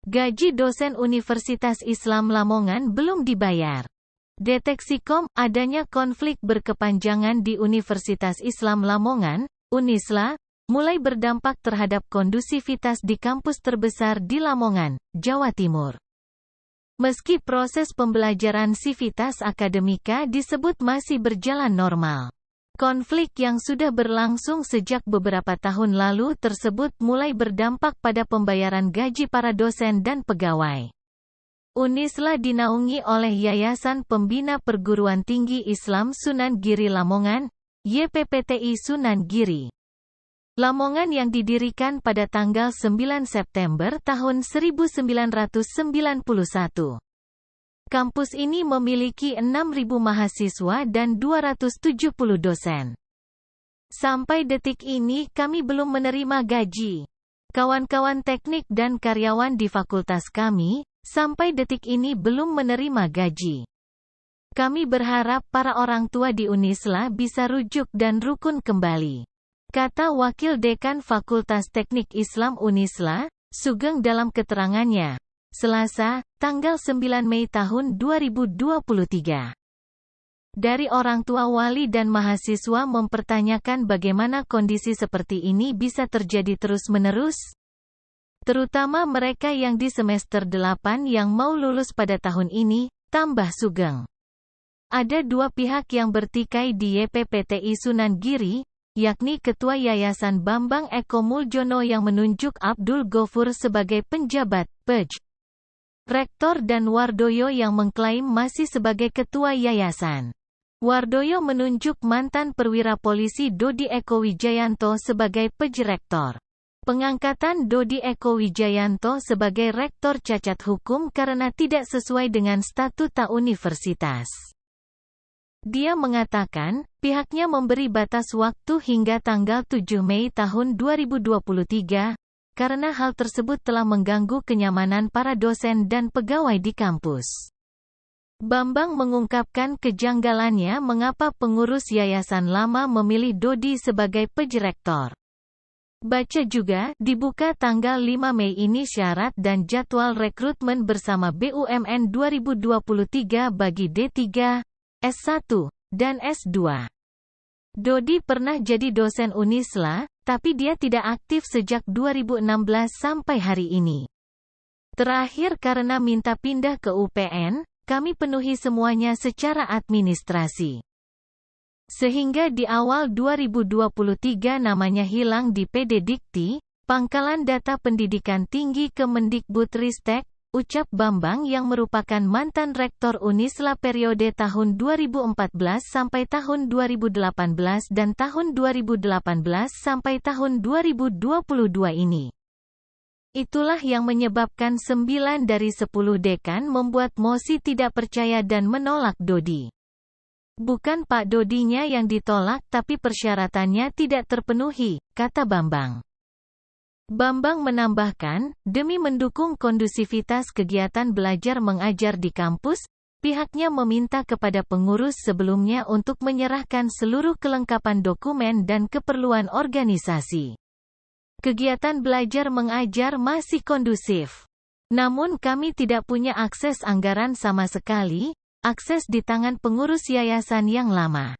Gaji dosen Universitas Islam Lamongan belum dibayar. Deteksikom, adanya konflik berkepanjangan di Universitas Islam Lamongan, Unisla, mulai berdampak terhadap kondusivitas di kampus terbesar di Lamongan, Jawa Timur. Meski proses pembelajaran Sivitas Akademika disebut masih berjalan normal, konflik yang sudah berlangsung sejak beberapa tahun lalu tersebut mulai berdampak pada pembayaran gaji para dosen dan pegawai. Unisla dinaungi oleh Yayasan Pembina Perguruan Tinggi Islam Sunan Giri Lamongan, YPPTI Sunan Giri Lamongan yang didirikan pada tanggal 9 September tahun 1991. Kampus ini memiliki 6.000 mahasiswa dan 270 dosen. Sampai detik ini kami belum menerima gaji. Kawan-kawan teknik dan karyawan di fakultas kami, sampai detik ini belum menerima gaji. Kami berharap para orang tua di Unisla bisa rujuk dan rukun kembali, kata Wakil Dekan Fakultas Teknik Islam Unisla, Sugeng dalam keterangannya, Selasa, tanggal 9 Mei tahun 2023. Dari orang tua wali dan mahasiswa mempertanyakan bagaimana kondisi seperti ini bisa terjadi terus-menerus, terutama mereka yang di semester 8 yang mau lulus pada tahun ini, tambah Sugeng. Ada dua pihak yang bertikai di YPPTI Sunan Giri, yakni Ketua Yayasan Bambang Eko Muljono yang menunjuk Abdul Gofur sebagai penjabat PEJ, Rektor dan Wardoyo yang mengklaim masih sebagai Ketua Yayasan. Wardoyo menunjuk mantan perwira polisi Dodi Eko Wijayanto sebagai PEJ Rektor. Pengangkatan Dodi Eko Wijayanto sebagai rektor cacat hukum karena tidak sesuai dengan statuta universitas. Dia mengatakan, pihaknya memberi batas waktu hingga tanggal 7 Mei tahun 2023, karena hal tersebut telah mengganggu kenyamanan para dosen dan pegawai di kampus. Bambang mengungkapkan kejanggalannya mengapa pengurus yayasan lama memilih Dodi sebagai PEJ Rektor. Baca juga, dibuka tanggal 5 Mei ini syarat dan jadwal rekrutmen bersama BUMN 2023 bagi D3, S1, dan S2. Dodi pernah jadi dosen Unisla, tapi dia tidak aktif sejak 2016 sampai hari ini. Terakhir karena minta pindah ke UPN, kami penuhi semuanya secara administrasi. Sehingga di awal 2023 namanya hilang di PD Dikti, Pangkalan Data Pendidikan Tinggi Kemendikbudristek, ucap Bambang yang merupakan mantan Rektor Unisla periode tahun 2014 sampai tahun 2018 dan tahun 2018 sampai tahun 2022 ini. Itulah yang menyebabkan 9 dari 10 dekan membuat mosi tidak percaya dan menolak Dodi. Bukan Pak Dodinya yang ditolak tapi persyaratannya tidak terpenuhi, kata Bambang. Bambang menambahkan, demi mendukung kondusivitas kegiatan belajar mengajar di kampus, pihaknya meminta kepada pengurus sebelumnya untuk menyerahkan seluruh kelengkapan dokumen dan keperluan organisasi. Kegiatan belajar mengajar masih kondusif. Namun kami tidak punya akses anggaran sama sekali, akses di tangan pengurus yayasan yang lama.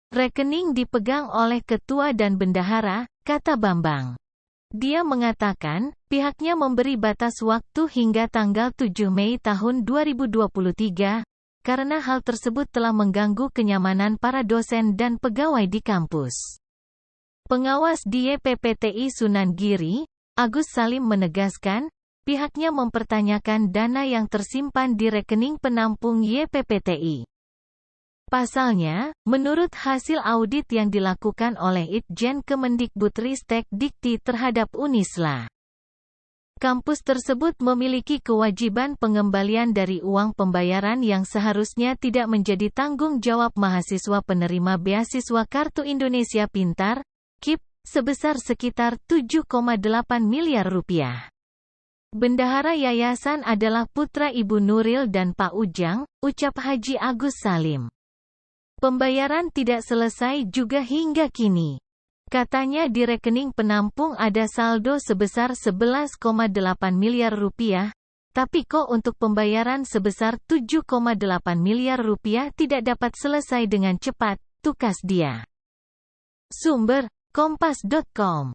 Rekening dipegang oleh ketua dan bendahara, kata Bambang. Dia mengatakan, pihaknya memberi batas waktu hingga tanggal 7 Mei tahun 2023, karena hal tersebut telah mengganggu kenyamanan para dosen dan pegawai di kampus. Pengawas di YPPTI Sunan Giri, Agus Salim menegaskan, pihaknya mempertanyakan dana yang tersimpan di rekening penampung YPPTI. Pasalnya, menurut hasil audit yang dilakukan oleh Itjen Kemendikbudristek Dikti terhadap Unisla, kampus tersebut memiliki kewajiban pengembalian dari uang pembayaran yang seharusnya tidak menjadi tanggung jawab mahasiswa penerima beasiswa Kartu Indonesia Pintar, KIP, sebesar sekitar 7,8 miliar rupiah. Bendahara yayasan adalah putra Ibu Nuril dan Pak Ujang, ucap Haji Agus Salim. Pembayaran tidak selesai juga hingga kini. Katanya di rekening penampung ada saldo sebesar 11,8 miliar rupiah, tapi kok untuk pembayaran sebesar 7,8 miliar rupiah tidak dapat selesai dengan cepat, tukas dia. Sumber, kompas.com.